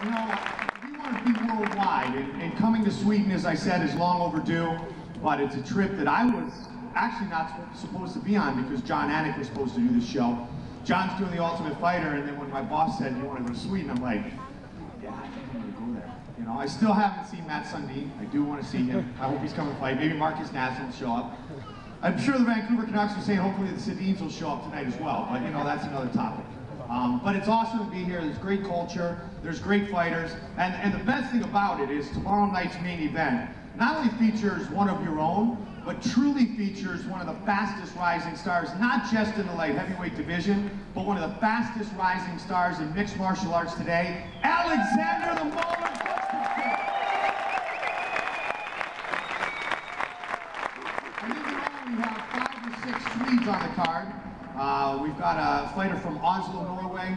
You know, we want to be worldwide, and coming to Sweden, as I said, is long overdue, but it's a trip that I was actually not supposed to be on because John Anik was supposed to do this show. John's doing The Ultimate Fighter, and then when my boss said, "You want to go to Sweden?" I'm like, "Yeah, I think I'm going to go there." You know, I still haven't seen Matt Sundin. I do want to see him. I hope he's coming to fight. Maybe Marcus Nassar will show up. I'm sure the Vancouver Canucks are saying hopefully the Sedins will show up tonight as well, but you know, that's another topic. But it's awesome to be here. There's great culture, there's great fighters, and the best thing about it is tomorrow night's main event not only features one of your own, but truly features one of the fastest rising stars, not just in the light heavyweight division, but one of the fastest rising stars in mixed martial arts today, Alexander the Mauler Gustafsson. And even though we have 5 or 6 Swedes on the card, we've got a fighter from Oslo, Norway,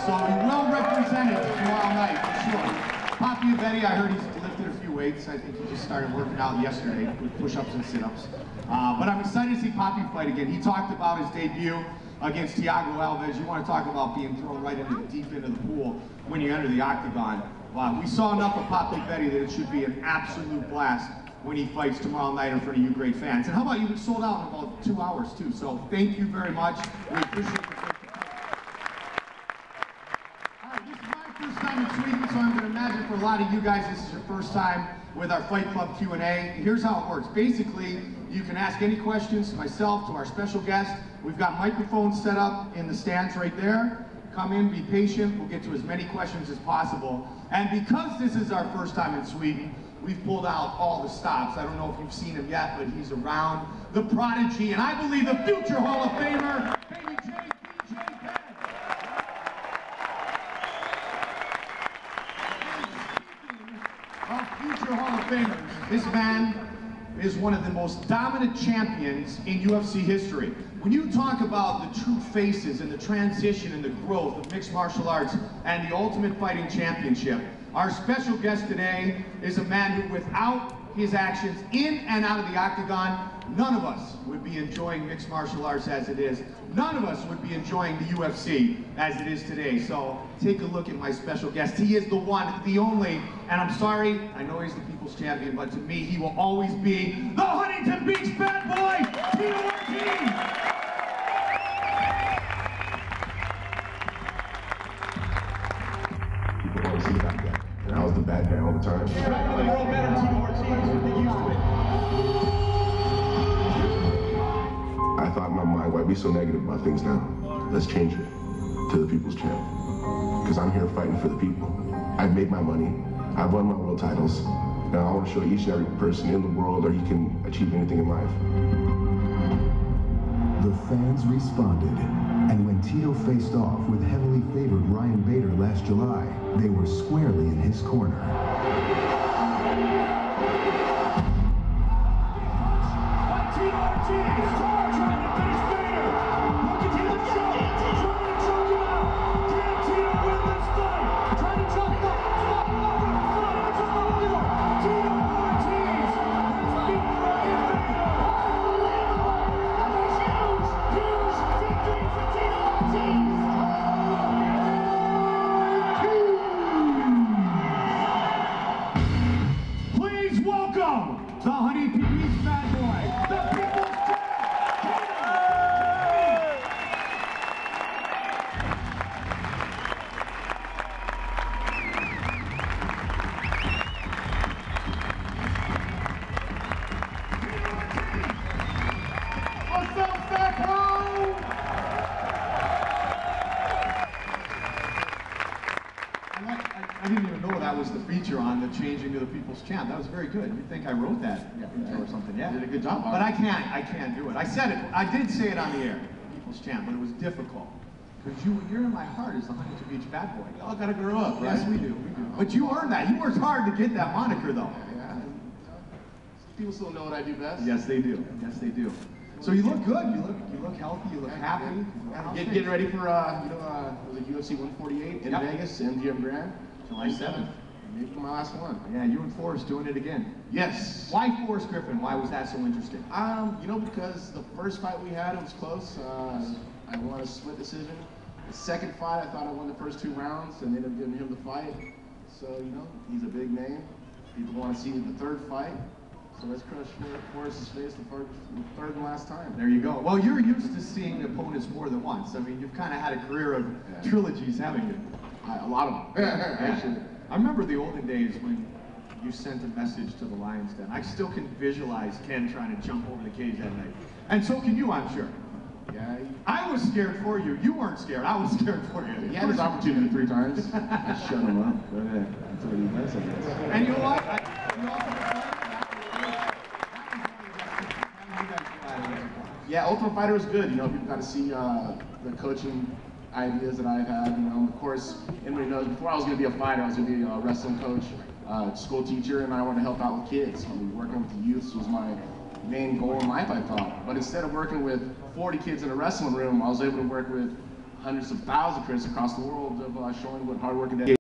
so we will represent it tomorrow night, for sure. Papi Abedi, I heard he's lifted a few weights. I think he just started working out yesterday with push-ups and sit-ups. But I'm excited to see Papi fight again. He talked about his debut against Thiago Alves. You want to talk about being thrown right into the deep end of the pool when you enter the octagon. We saw enough of Papi Abedi that it should be an absolute blast when he fights tomorrow night in front of you great fans. And how about you sold out in about 2 hours too, so thank you very much. We appreciate the great support. All right, this is my first time in Sweden, so I'm going to imagine for a lot of you guys this is your first time with our Fight Club Q&A. Here's how it works. Basically, you can ask any questions to myself, to our special guest. We've got microphones set up in the stands right there. Come in, be patient, we'll get to as many questions as possible. And because this is our first time in Sweden, we've pulled out all the stops. I don't know if you've seen him yet, but he's around. The prodigy, and I believe the future Hall of Famer, Baby J, BJ Penn. Of future Hall of Famers, this man is one of the most dominant champions in UFC history. When you talk about the true faces and the transition and the growth of mixed martial arts and the Ultimate Fighting Championship, our special guest today is a man who, without his actions in and out of the octagon, none of us would be enjoying mixed martial arts as it is. None of us would be enjoying the UFC as it is today. So take a look at my special guest. He is the one, the only, and I'm sorry, I know he's the people's champion, but to me, he will always be the Huntington Beach bad boy, Tito O. I was the bad guy all the time. The world better Tito Ortiz, we're used to it. I thought in my mind, why be so negative about things now? Let's change it to the people's champ. Because I'm here fighting for the people. I've made my money, I've won my world titles. Now I want to show each and every person in the world that you can achieve anything in life. The fans responded. And when Tito faced off with heavily favored Ryan Bader last July, they were squarely in his corner. I didn't even know that was the feature on the changing to the people's champ. That was very good. You'd think I wrote that intro or something. Yeah, you did a good job. But I can't do it. I said it. I did say it on the air, people's champ, but it was difficult because you're in my heart as the Huntington Beach bad boy. We all gotta grow up, right? Yes, we do. But you earned that. You worked hard to get that moniker, though. Yeah. People still know what I do best. Yes, they do. Yes, they do. So you look good. You look healthy. You look happy. Getting ready for the UFC 148 in Vegas, MGM Grand, July 7th. Maybe my last one. Yeah, you and Forrest doing it again. Yes. Why Forrest Griffin? Why was that so interesting? Because the first fight we had, it was close. I won a split decision. The second fight, I thought I won the first 2 rounds, and they ended up giving him the fight. So, you know, he's a big name. People want to see the third fight. So let's crush Forrest's face the third and last time. There you go. Well, you're used to seeing opponents more than once. I mean, you've kind of had a career of trilogies, haven't you? A lot of them, actually. I remember the olden days when you sent a message to the Lions Den. I still can visualize Ken trying to jump over the cage that night. And so can you, I'm sure. Yeah. I was scared for you. You weren't scared. I was scared for you. He had his opportunity 3 times. I shut him up. But that's what he does, I guess. And you know what? Yeah, Ultimate Fighter was good. You know, people got to see the coaching ideas that I've had. You know, of course, everybody knows before I was going to be a fighter, I was going to be a wrestling coach, school teacher, and I wanted to help out with kids. I mean, working with the youths was my main goal in life, I thought. But instead of working with 40 kids in a wrestling room, I was able to work with hundreds of thousands of kids across the world of showing what hard work and dedication